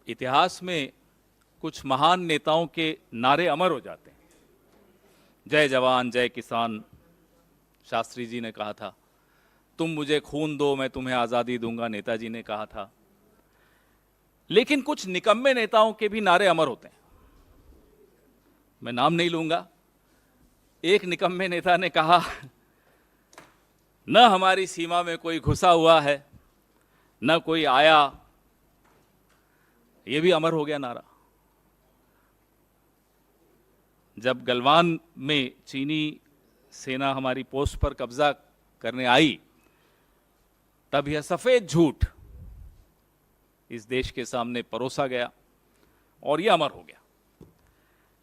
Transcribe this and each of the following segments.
इतिहास में कुछ महान नेताओं के नारे अमर हो जाते हैं। जय जवान जय किसान, शास्त्री जी ने कहा था। तुम मुझे खून दो मैं तुम्हें आज़ादी दूंगा, नेताजी ने कहा था। लेकिन कुछ निकम्मे नेताओं के भी नारे अमर होते हैं। मैं नाम नहीं लूंगा। एक निकम्मे नेता ने कहा, न हमारी सीमा में कोई घुसा हुआ है, न कोई आया। यह भी अमर हो गया नारा। जब गलवान में चीनी सेना हमारी पोस्ट पर कब्जा करने आई, तब यह सफेद झूठ इस देश के सामने परोसा गया और यह अमर हो गया।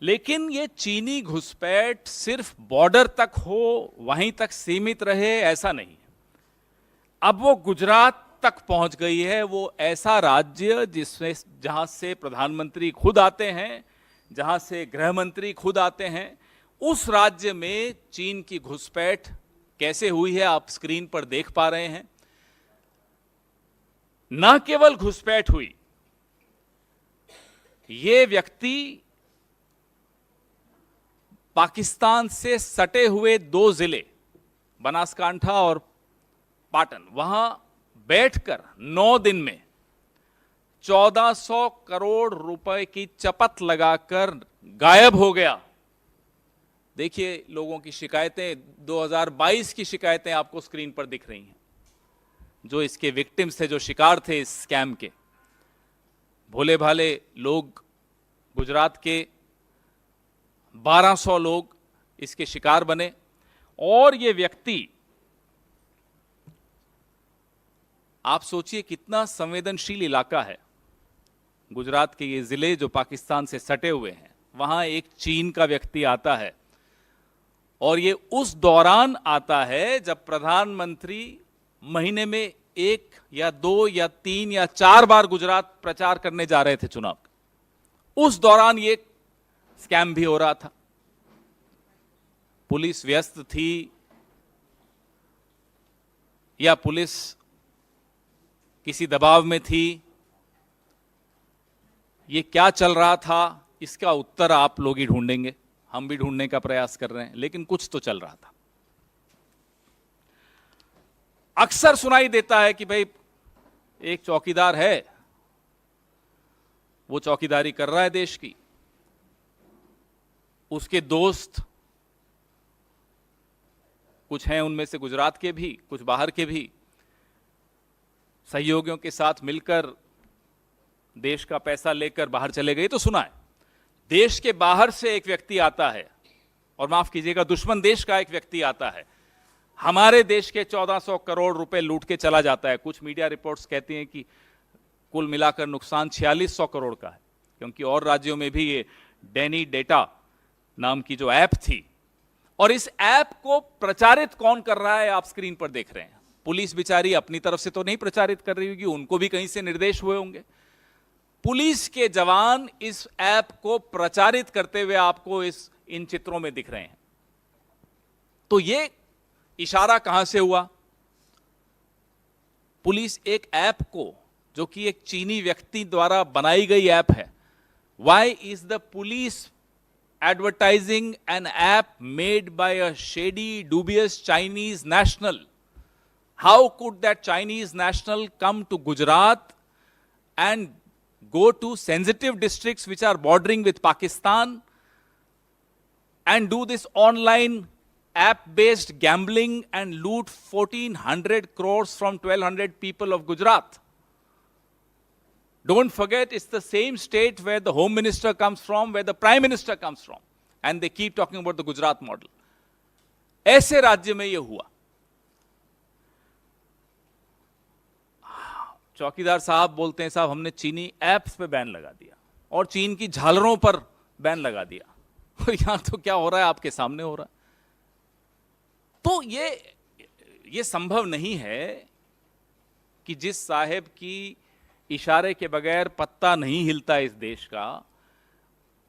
लेकिन ये चीनी घुसपैठ सिर्फ बॉर्डर तक हो, वहीं तक सीमित रहे, ऐसा नहीं। अब वो गुजरात तक पहुंच गई है। वो ऐसा राज्य जिसमें जहां से प्रधानमंत्री खुद आते हैं, जहां से गृह मंत्री खुद आते हैं, उस राज्य में चीन की घुसपैठ कैसे हुई है आप स्क्रीन पर देख पा रहे हैं। न केवल घुसपैठ हुई, ये व्यक्ति पाकिस्तान से सटे हुए 2 जिले बनासकांठा और पाटन, वहां बैठकर 9 दिन में 1400 करोड़ रुपए की चपत लगाकर गायब हो गया। देखिए लोगों की शिकायतें, 2022 की शिकायतें आपको स्क्रीन पर दिख रही हैं। जो इसके विक्टिम्स थे, जो शिकार थे इस स्कैम के, भोले भाले लोग, गुजरात के 1200 लोग इसके शिकार बने। और ये व्यक्ति, आप सोचिए कितना संवेदनशील इलाका है। गुजरात के ये जिले जो पाकिस्तान से सटे हुए हैं, वहां एक चीन का व्यक्ति आता है और ये उस दौरान आता है जब प्रधानमंत्री महीने में 1 या 2 या 3 या 4 बार गुजरात प्रचार करने जा रहे थे चुनाव। उस दौरान ये स्कैम भी हो रहा था। पुलिस व्यस्त थी या पुलिस किसी दबाव में थी, ये क्या चल रहा था, इसका उत्तर आप लोग ही ढूंढेंगे। हम भी ढूंढने का प्रयास कर रहे हैं, लेकिन कुछ तो चल रहा था। अक्सर सुनाई देता है कि भाई एक चौकीदार है, वो चौकीदारी कर रहा है देश की, उसके दोस्त कुछ हैं, उनमें से गुजरात के भी, कुछ बाहर के भी, सहयोगियों के साथ मिलकर देश का पैसा लेकर बाहर चले गए। तो सुना है देश के बाहर से एक व्यक्ति आता है, और माफ कीजिएगा दुश्मन देश का एक व्यक्ति आता है, हमारे देश के 1400 करोड़ रुपए लूट के चला जाता है। कुछ मीडिया रिपोर्ट्स कहती हैं कि कुल मिलाकर नुकसान 4600 करोड़ का है, क्योंकि और राज्यों में भी ये डेनी डेटा नाम की जो ऐप थी। और इस ऐप को प्रचारित कौन कर रहा है आप स्क्रीन पर देख रहे हैं। पुलिस बेचारी अपनी तरफ से तो नहीं प्रचारित कर रही होगी, उनको भी कहीं से निर्देश हुए होंगे। पुलिस के जवान इस ऐप को प्रचारित करते हुए आपको इन चित्रों में दिख रहे हैं। तो ये इशारा कहां से हुआ? पुलिस एक ऐप को, जो कि एक चीनी व्यक्ति द्वारा बनाई गई ऐप है, why is the police advertising an app made by a shady, dubious Chinese national? How could that Chinese national come to Gujarat and go to sensitive districts which are bordering with Pakistan and do this online app-based gambling and loot 1400 crores from 1200 people of Gujarat? Don't forget, it's the same state where the Home Minister comes from, where the Prime Minister comes from. And they keep talking about the Gujarat model. ऐसे राज्य में यह हुआ। चौकीदार साहब बोलते हैं, साहब हमने चीनी ऐप्स पे बैन लगा दिया और चीन की झालरों पर बैन लगा दिया। और यहां तो क्या हो रहा है, आपके सामने हो रहा है। तो ये संभव नहीं है कि जिस साहेब की इशारे के बगैर पत्ता नहीं हिलता इस देश का,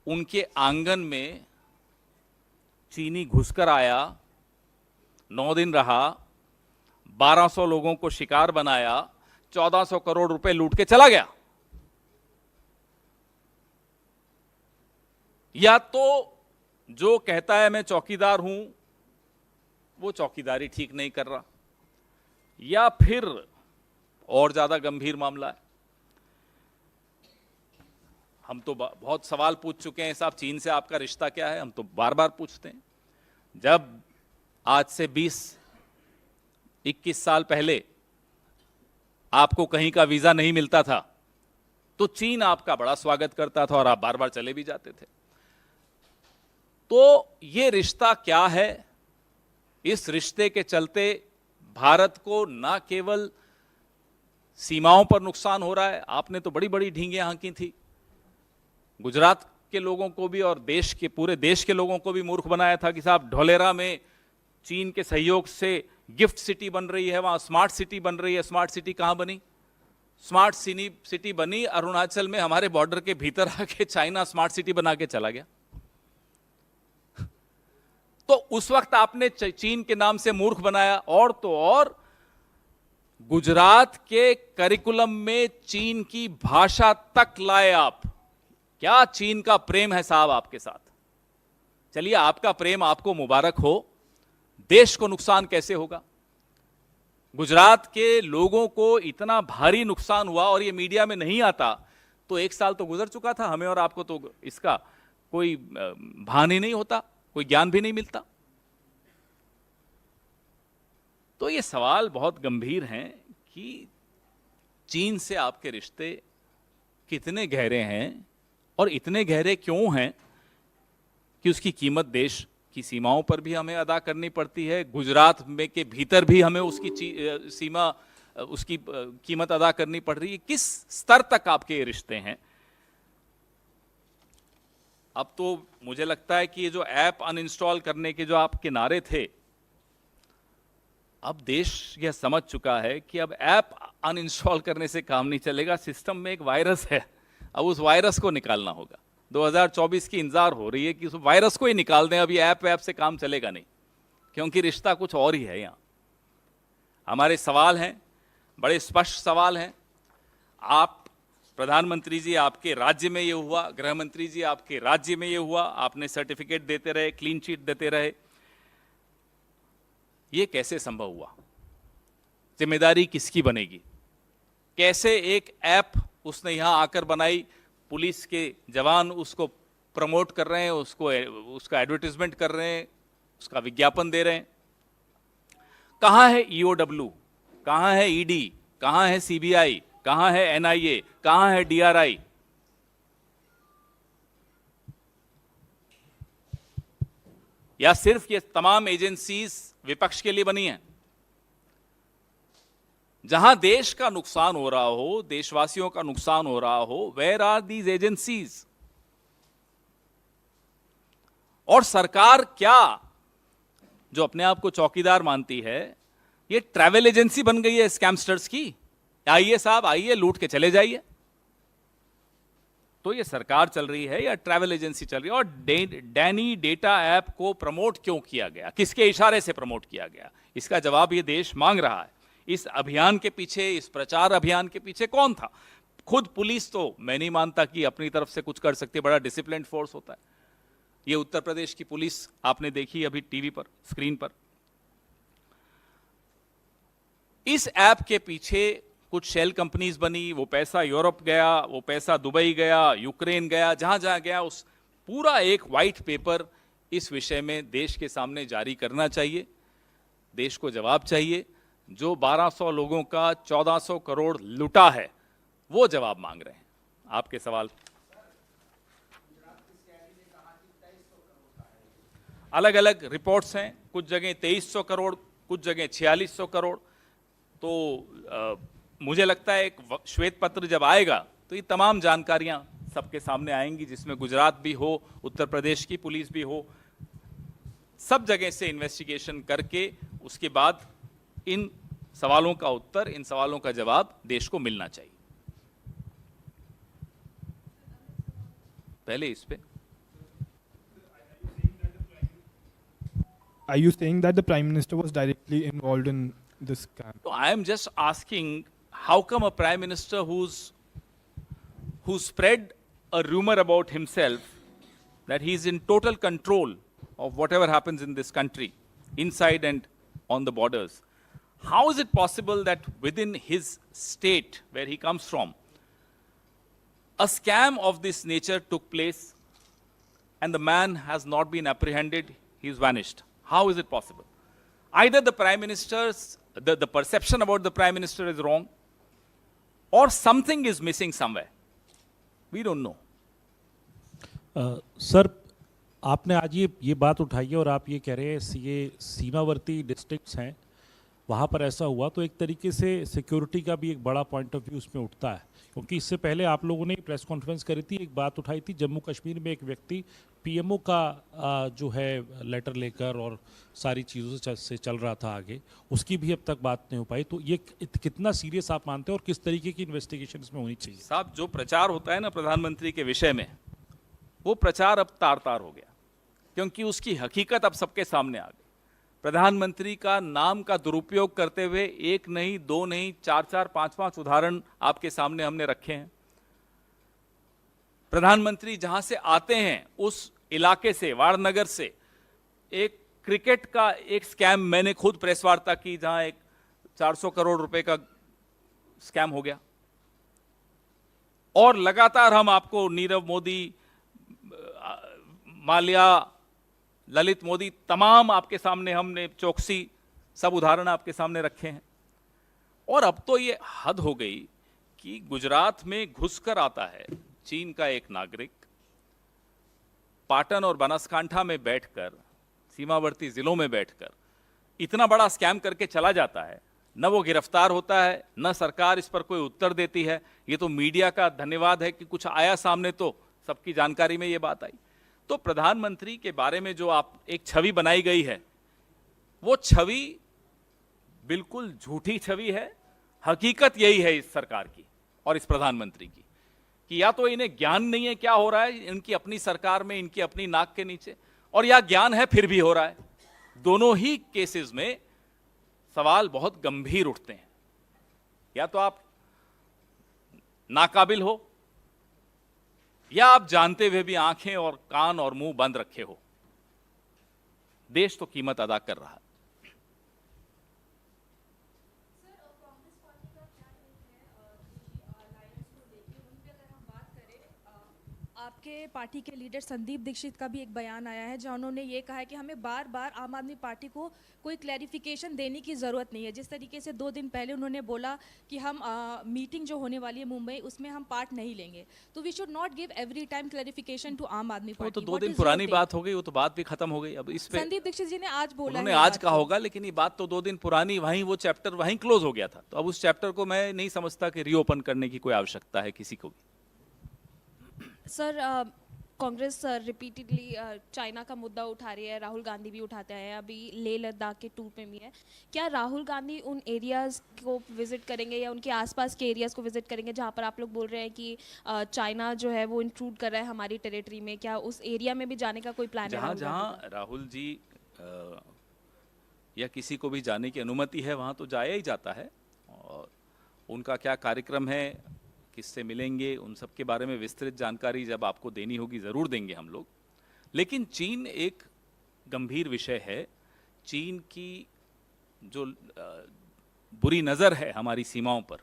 उनके आंगन में चीनी घुसकर आया, 9 दिन रहा, 1200 लोगों को शिकार बनाया, 1400 करोड़ रुपए लूट के चला गया। या तो जो कहता है मैं चौकीदार हूं वो चौकीदारी ठीक नहीं कर रहा, या फिर और ज्यादा गंभीर मामला है। हम तो बहुत सवाल पूछ चुके हैं साहब, चीन से आपका रिश्ता क्या है, हम तो बार बार पूछते हैं। जब आज से 20-21 साल पहले आपको कहीं का वीजा नहीं मिलता था तो चीन आपका बड़ा स्वागत करता था और आप बार बार चले भी जाते थे। तो ये रिश्ता क्या है? इस रिश्ते के चलते भारत को ना केवल सीमाओं पर नुकसान हो रहा है, आपने तो बड़ी बड़ी ढींगे हाँकी थी, गुजरात के लोगों को भी और देश के पूरे देश के लोगों को भी मूर्ख बनाया था कि साहब ढोलेरा में चीन के सहयोग से गिफ्ट सिटी बन रही है, वहां स्मार्ट सिटी बन रही है। स्मार्ट सिटी कहां बनी? स्मार्ट सिटी बनी अरुणाचल में, हमारे बॉर्डर के भीतर आके चाइना स्मार्ट सिटी बना के चला गया। तो उस वक्त आपने चीन के नाम से मूर्ख बनाया, और तो और गुजरात के करिकुलम में चीन की भाषा तक लाए आप। क्या चीन का प्रेम है साहब आपके साथ? चलिए, आपका प्रेम आपको मुबारक हो, देश को नुकसान कैसे होगा? गुजरात के लोगों को इतना भारी नुकसान हुआ और ये मीडिया में नहीं आता तो 1 साल तो गुजर चुका था, हमें और आपको तो इसका कोई भान ही नहीं होता, कोई ज्ञान भी नहीं मिलता। तो ये सवाल बहुत गंभीर हैं कि चीन से आपके रिश्ते कितने गहरे हैं और इतने गहरे क्यों हैं कि उसकी कीमत देश की सीमाओं पर भी हमें अदा करनी पड़ती है, गुजरात में के भीतर भी हमें उसकी सीमा, उसकी कीमत अदा करनी पड़ रही है। किस स्तर तक आपके ये रिश्ते हैं? अब तो मुझे लगता है कि ये जो ऐप अनइंस्टॉल करने के जो आपके नारे थे, अब देश यह समझ चुका है कि अब ऐप अनइंस्टॉल करने से काम नहीं चलेगा, सिस्टम में एक वायरस है, अब उस वायरस को निकालना होगा। 2024 की इंतजार हो रही है कि उस वायरस को ही निकाल दें। अब ये ऐप से काम चलेगा नहीं, क्योंकि रिश्ता कुछ और ही है। यहाँ हमारे सवाल हैं, बड़े स्पष्ट सवाल हैं। आप प्रधानमंत्री जी, आपके राज्य में ये हुआ, गृह मंत्री जी आपके राज्य में ये हुआ, आपने सर्टिफिकेट देते रहे, क्लीन चिट देते रहे, ये कैसे संभव हुआ? जिम्मेदारी किसकी बनेगी? कैसे एक ऐप उसने यहां आकर बनाई, पुलिस के जवान उसको प्रमोट कर रहे हैं, उसका एडवर्टाइजमेंट कर रहे हैं, उसका विज्ञापन दे रहे हैं। कहां है ईओडब्ल्यू, कहां है ईडी, कहां है सीबीआई, कहां है एनआईए, कहां है डीआरआई? या सिर्फ ये तमाम एजेंसीज विपक्ष के लिए बनी हैं? जहां देश का नुकसान हो रहा हो, देशवासियों का नुकसान हो रहा हो, वेयर आर दीज एजेंसीज? और सरकार क्या, जो अपने आप को चौकीदार मानती है, ये ट्रैवल एजेंसी बन गई है स्कैमस्टर्स की? आइए साहब, आइए, लूट के चले जाइए। तो ये सरकार चल रही है या ट्रैवल एजेंसी चल रही है? और डैनी डेटा ऐप को प्रमोट क्यों किया गया, किसके इशारे से प्रमोट किया गया? इसका जवाब ये देश मांग रहा है। इस अभियान के पीछे, इस प्रचार अभियान के पीछे कौन था? खुद पुलिस तो मैं नहीं मानता कि अपनी तरफ से कुछ कर सकती है, बड़ा डिसिप्लिन फोर्स होता है। ये उत्तर प्रदेश की पुलिस आपने देखी अभी टीवी पर, स्क्रीन पर। इस ऐप के पीछे कुछ शेल कंपनीज बनी, वो पैसा यूरोप गया, वो पैसा दुबई गया, यूक्रेन गया, जहां जहां गया, उस पूरा एक व्हाइट पेपर इस विषय में देश के सामने जारी करना चाहिए। देश को जवाब चाहिए। जो 1200 लोगों का 1400 करोड़ लुटा है, वो जवाब मांग रहे हैं। आपके सवाल। अलग अलग रिपोर्ट्स हैं, कुछ जगह 2300 करोड़, कुछ जगह 4600 करोड़। तो मुझे लगता है एक श्वेत पत्र जब आएगा तो ये तमाम जानकारियां सबके सामने आएंगी, जिसमें गुजरात भी हो, उत्तर प्रदेश की पुलिस भी हो, सब जगह से इन्वेस्टिगेशन करके उसके बाद इन सवालों का उत्तर, इन सवालों का जवाब देश को मिलना चाहिए। पहले इस पे, Are you saying that the Prime Minister was directly involved in this scam? so I am just asking, how come a Prime Minister who spread a rumor about himself that he is in total control of whatever happens in this country, inside and on the borders. How is it possible that within his state, where he comes from, a scam of this nature took place and the man has not been apprehended, he is vanished? How is it possible? Either the Prime Minister's, the perception about the Prime Minister is wrong, or something is missing somewhere. We don't know. Sir, आपने आज ये बात उठाई है और आप ये कह रहे हैं ये सीमावर्ती डिस्ट्रिक्ट्स हैं, वहाँ पर ऐसा हुआ, तो एक तरीके से सिक्योरिटी का भी एक बड़ा पॉइंट ऑफ व्यू उसमें उठता है, क्योंकि इससे पहले आप लोगों ने प्रेस कॉन्फ्रेंस करी थी, एक बात उठाई थी, जम्मू कश्मीर में एक व्यक्ति पीएमओ का जो है लेटर लेकर और सारी चीज़ों से चल रहा था आगे, उसकी भी अब तक बात नहीं हो पाई। तो ये कितना सीरियस आप मानते हैं और किस तरीके की इन्वेस्टिगेशन इसमें होनी चाहिए? साहब, जो प्रचार होता है ना प्रधानमंत्री के विषय में, वो प्रचार अब तार तार हो गया, क्योंकि उसकी हकीकत अब सबके सामने आ गई। प्रधानमंत्री का नाम का दुरुपयोग करते हुए एक नहीं, दो नहीं, चार, पांच उदाहरण आपके सामने हमने रखे हैं। प्रधानमंत्री जहां से आते हैं उस इलाके से, वारनगर से, एक क्रिकेट का एक स्कैम मैंने खुद प्रेस वार्ता की, जहां एक 400 करोड़ रुपए का स्कैम हो गया। और लगातार हम आपको नीरव मोदी, माल्या, ललित मोदी, तमाम आपके सामने हमने, चौकसी, सब उदाहरण आपके सामने रखे हैं। और अब तो ये हद हो गई कि गुजरात में घुसकर आता है चीन का एक नागरिक, पाटन और बनासकांठा में बैठकर, सीमावर्ती जिलों में बैठकर इतना बड़ा स्कैम करके चला जाता है। न वो गिरफ्तार होता है, न सरकार इस पर कोई उत्तर देती है। ये तो मीडिया का धन्यवाद है कि कुछ आया सामने, तो सबकी जानकारी में ये बात आई। तो प्रधानमंत्री के बारे में जो आप एक छवि बनाई गई है, वो छवि बिल्कुल झूठी छवि है। हकीकत यही है इस सरकार की और इस प्रधानमंत्री की, कि या तो इन्हें ज्ञान नहीं है क्या हो रहा है इनकी अपनी सरकार में, इनकी अपनी नाक के नीचे, और या ज्ञान है फिर भी हो रहा है। दोनों ही केसेस में सवाल बहुत गंभीर उठते हैं। या तो आप नाकाबिल हो, या आप जानते हुए भी आंखें और कान और मुंह बंद रखे हो। देश तो कीमत अदा कर रहा है। आपके पार्टी के लीडर संदीप दीक्षित का भी एक बयान आया है, जहां उन्होंने ये कहा है कि हमें बार बार आम आदमी पार्टी को कोई क्लैरिफिकेशन देने की ज़रूरत नहीं है। जिस तरीके से 2 दिन पहले उन्होंने बोला कि हम मीटिंग जो होने वाली है मुंबई, उसमें हम पार्ट नहीं लेंगे, तो we should not give every time clarification to Aam Aadmi party. वो तो 2 दिन पुरानी बात हो गई, वो तो बात भी खत्म हो गई। अब इस पे संदीप दीक्षित जी ने आज बोला, उन्होंने आज कहा होगा, लेकिन ये बात तो 2 दिन पुरानी, वहीं वो चैप्टर वहीं क्लोज हो गया था। तो अब उस चैप्टर को मैं नहीं समझता कि रीओपन करने की कोई आवश्यकता है किसी को भी। सर, कांग्रेस रिपीटेडली चाइना का मुद्दा उठा रही है, राहुल गांधी भी उठाते हैं, अभी लेह लद्दाख के टूर पे भी है। क्या राहुल गांधी उन एरियाज़ को विजिट करेंगे या उनके आसपास के एरियाज़ को विजिट करेंगे जहां पर आप लोग बोल रहे हैं कि चाइना जो है वो इंट्रूड कर रहा है हमारी टेरिटरी में? क्या उस एरिया में भी जाने का कोई प्लान है? जहां राहुल जी या किसी को भी जाने की अनुमति है, वहां तो जाया ही जाता है। और उनका क्या कार्यक्रम है, किससे मिलेंगे, उन सब के बारे में विस्तृत जानकारी जब आपको देनी होगी ज़रूर देंगे हम लोग। लेकिन चीन एक गंभीर विषय है। चीन की जो बुरी नज़र है हमारी सीमाओं पर,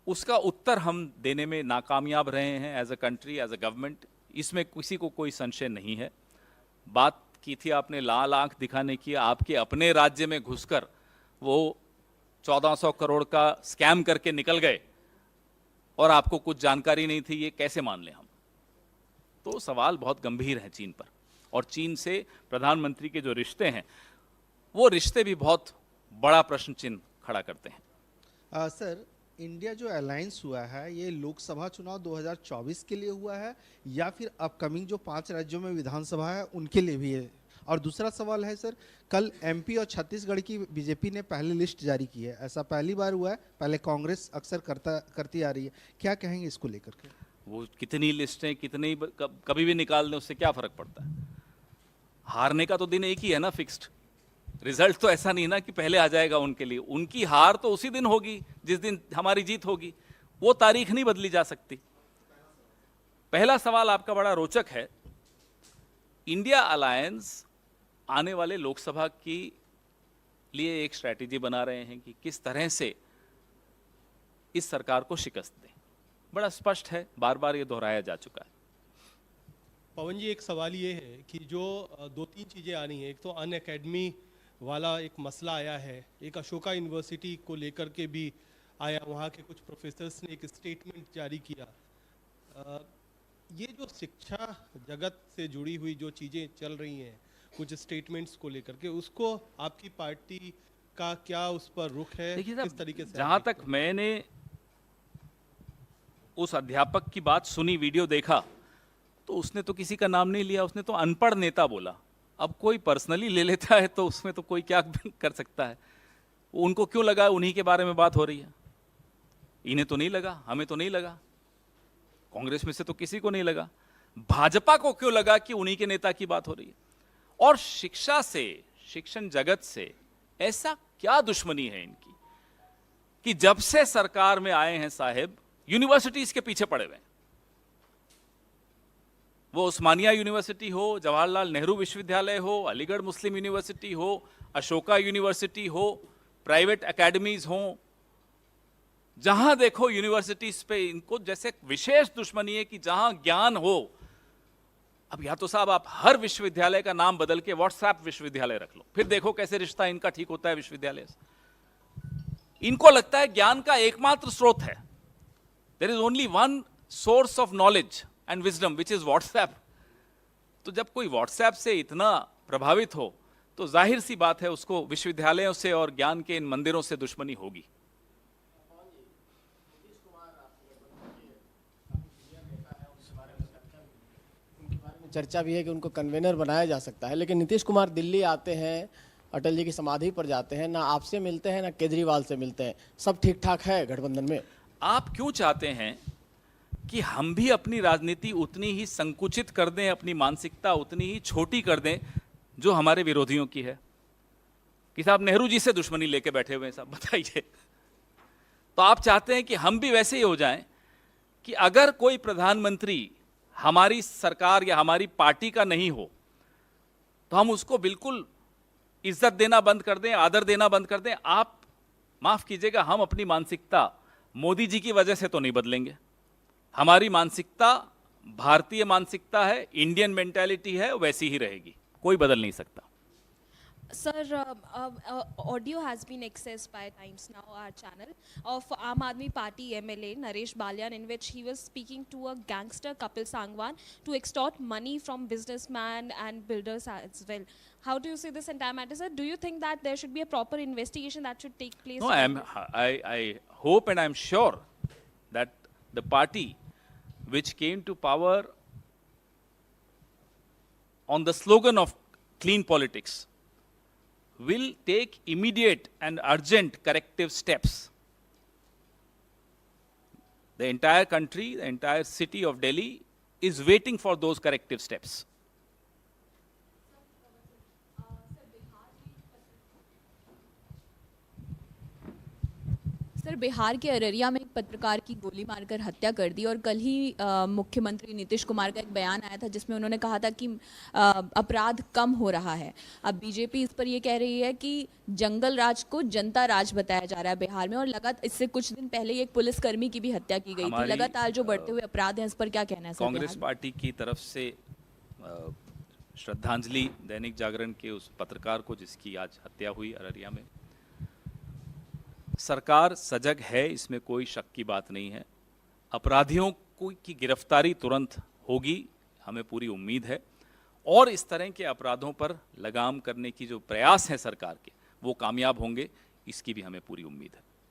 उसका उत्तर हम देने में नाकामयाब रहे हैं as a country, as a government. इसमें किसी को कोई संशय नहीं है। बात की थी आपने लाल आंख दिखाने की, आपके अपने राज्य में घुसकर वो 1400 करोड़ का स्कैम करके निकल गए और आपको कुछ जानकारी नहीं थी, ये कैसे मान लें हम? तो सवाल बहुत गंभीर है चीन पर, और चीन से प्रधानमंत्री के जो रिश्ते हैं, वो रिश्ते भी बहुत बड़ा प्रश्न चिन्ह खड़ा करते हैं। सर, इंडिया जो अलायंस हुआ है, ये लोकसभा चुनाव 2024 के लिए हुआ है या फिर अपकमिंग जो 5 राज्यों में विधानसभा है उनके लिए भी है? और दूसरा सवाल है सर, कल एमपी और छत्तीसगढ़ की बीजेपी ने पहली लिस्ट जारी की है, ऐसा पहली बार हुआ है? पहले कांग्रेस अक्सर करती आ रही है, क्या कहेंगे इसको लेकर के? वो कितनी लिस्टें कितनी कभी भी निकाल दें, उससे क्या फर्क पड़ता है? हारने का तो दिन एक ही है ना, फिक्स्ड। रिजल्ट तो ऐसा नहीं ना कि पहले आ जाएगा उनके लिए। उनकी हार तो उसी दिन होगी जिस दिन हमारी जीत होगी, वो तारीख नहीं बदली जा सकती। पहला सवाल आपका बड़ा रोचक है इंडिया अलायंस आने वाले लोकसभा की लिए एक स्ट्रैटेजी बना रहे हैं कि किस तरह से इस सरकार को शिकस्त दें। बड़ा स्पष्ट है, बार बार ये दोहराया जा चुका है। पवन जी, एक सवाल ये है कि जो दो तीन चीज़ें आनी है। एक तो अन अकेडमी वाला एक मसला आया है, एक अशोका यूनिवर्सिटी को लेकर के भी आया, वहाँ के कुछ प्रोफेसर्स ने एक स्टेटमेंट जारी किया। ये जो शिक्षा जगत से जुड़ी हुई जो चीज़ें चल रही हैं, कुछ स्टेटमेंट्स को लेकर के, उसको आपकी पार्टी का क्या उस पर रुख है, देखिए किस साहब, तरीके से जहां आप तक मैंने उस अध्यापक की बात सुनी, वीडियो देखा, तो उसने तो किसी का नाम नहीं लिया, उसने तो अनपढ़ नेता बोला। अब कोई पर्सनली ले लेता है तो उसमें तो कोई क्या कर सकता है। उनको क्यों लगा उन्हीं के बारे में बात हो रही है? इन्हें तो नहीं लगा, हमें तो नहीं लगा, कांग्रेस में से तो किसी को नहीं लगा। भाजपा को क्यों लगा कि उन्हीं के नेता की बात हो रही है? और शिक्षा से, शिक्षण जगत से ऐसा क्या दुश्मनी है इनकी कि जब से सरकार में आए हैं साहेब, यूनिवर्सिटीज के पीछे पड़े हुए हैं। वो उस्मानिया यूनिवर्सिटी हो, जवाहरलाल नेहरू विश्वविद्यालय हो, अलीगढ़ मुस्लिम यूनिवर्सिटी हो, अशोका यूनिवर्सिटी हो, प्राइवेट एकेडमीज हो, जहां देखो यूनिवर्सिटीज पे इनको जैसे विशेष दुश्मनी है कि जहां ज्ञान हो। अब या तो साहब आप हर विश्वविद्यालय का नाम बदल के व्हाट्सएप विश्वविद्यालय रख लो, फिर देखो कैसे रिश्ता इनका ठीक होता है विश्वविद्यालय से। इनको लगता है ज्ञान का एकमात्र स्रोत है, there is only one source of knowledge and wisdom which is WhatsApp. तो जब कोई व्हाट्सएप से इतना प्रभावित हो तो जाहिर सी बात है उसको विश्वविद्यालयों से और ज्ञान के इन मंदिरों से दुश्मनी होगी। चर्चा भी है कि उनको कन्वेनर बनाया जा सकता है, लेकिन नीतीश कुमार दिल्ली आते हैं, अटल जी की समाधि पर जाते हैं, ना आपसे मिलते हैं ना केजरीवाल से मिलते हैं। सब ठीक ठाक है गठबंधन में? आप क्यों चाहते हैं कि हम भी अपनी राजनीति उतनी ही संकुचित कर दें, अपनी मानसिकता उतनी ही छोटी कर दें जो हमारे विरोधियों की है? कि साहब नेहरू जी से दुश्मनी लेके बैठे हुए हैं साहब, बताइए। तो आप चाहते हैं कि हम भी वैसे ही हो जाएं कि अगर कोई प्रधानमंत्री हमारी सरकार या हमारी पार्टी का नहीं हो तो हम उसको बिल्कुल इज्जत देना बंद कर दें, आदर देना बंद कर दें? आप माफ कीजिएगा, हम अपनी मानसिकता मोदी जी की वजह से तो नहीं बदलेंगे। हमारी मानसिकता भारतीय मानसिकता है, इंडियन मेंटालिटी है, वैसी ही रहेगी, कोई बदल नहीं सकता। Sir, audio has been accessed by Times Now, our channel, of Aam Aadmi Party MLA Naresh Balyan, in which he was speaking to a gangster Kapil Sangwan to extort money from businessmen and builders as well. How do you see this entire matter, sir? Do you think that there should be a proper investigation that should take place? No, I hope and I'm sure that the party which came to power on the slogan of clean politics will take immediate and urgent corrective steps. The entire country, the entire city of Delhi is waiting for those corrective steps. Sir, Bihar के अररिया में एक पत्रकार की गोली मारकर हत्या कर दी, और कल ही मुख्यमंत्री नीतीश कुमार का एक बयान आया था जिसमें उन्होंने कहा था कि अपराध कम हो रहा है। अब बीजेपी इस पर ये कह रही है कि जंगल राज को जनता राज बताया जा रहा है बिहार में, और लगातार इससे कुछ दिन पहले ही एक पुलिसकर्मी की भी हत्या की गई थी। लगातार जो बढ़ते हुए अपराध हैं, इस पर क्या कहना है सर? कांग्रेस पार्टी की तरफ से श्रद्धांजलि दैनिक जागरण के उस पत्रकार को जिसकी आज हत्या हुई अररिया में। सरकार सजग है, इसमें कोई शक की बात नहीं है। अपराधियों की गिरफ्तारी तुरंत होगी, हमें पूरी उम्मीद है, और इस तरह के अपराधों पर लगाम करने की जो प्रयास है सरकार के, वो कामयाब होंगे, इसकी भी हमें पूरी उम्मीद है।